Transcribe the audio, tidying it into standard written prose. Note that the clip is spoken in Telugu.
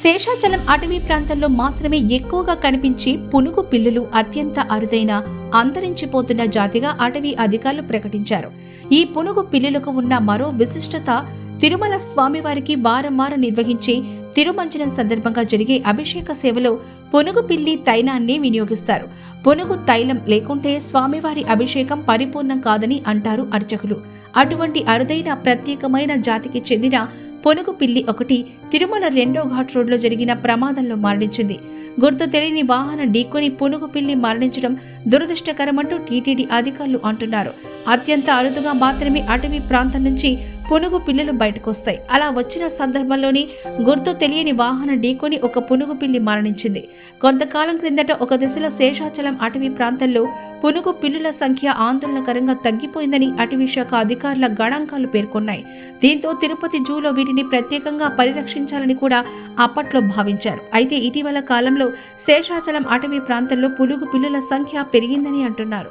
శేషాచలం అటవీ ప్రాంతంలో మాత్రమే ఎక్కువగా కనిపించే పునుగు పిల్లులు అత్యంత అరుదైన అంతరించిపోతున్న జాతిగా అటవీ అధికారులు ప్రకటించారు. ఈ పునుగు పిల్లులకు ఉన్న మరో విశిష్టత తిరుమల స్వామివారికి వారం నిర్వహించే తిరుమంజనం సందర్భంగా జరిగే అభిషేక సేవలో పునుగు పిల్లి తైలాన్ని వినియోగిస్తారు. పునుగు తైలం లేకుంటే స్వామివారి అభిషేకం పరిపూర్ణం కాదని అంటారు అర్చకులు. అటువంటి అరుదైన ప్రత్యేకమైన జాతికి చెందిన పునుగు పిల్లి ఒకటి తిరుమల 2వ ఘాట్ రోడ్లో జరిగిన ప్రమాదంలో మరణించింది. గుర్తు తెలియని వాహనం ఢీకొని పునుగు పిల్లి మరణించడం దురదృష్టకరమంటూ టీటీడీ అధికారులు అంటున్నారు. అత్యంత అరుదుగా మాత్రమే అటవీ ప్రాంతం నుంచి పునుగు పిల్లులు బయటకొస్తాయి. అలా వచ్చిన సందర్భంలోనే గుర్తు తెలియని వాహనం ఢీకొని ఒక పునుగు పిల్లి మరణించింది. కొంతకాలం క్రిందట ఒక దశలో శేషాచలం అటవీ ప్రాంతంలో పునుగు పిల్లుల సంఖ్య ఆందోళనకరంగా తగ్గిపోయిందని అటవీ శాఖ అధికారుల గణాంకాలు పేర్కొన్నాయి. దీంతో తిరుపతి జూలో వీటిని ప్రత్యేకంగా పరిరక్షించాలని కూడా అప్పట్లో భావించారు. అయితే ఇటీవల కాలంలో శేషాచలం అటవీ ప్రాంతంలో పునుగు పిల్లుల సంఖ్య పెరిగిందని అంటున్నారు.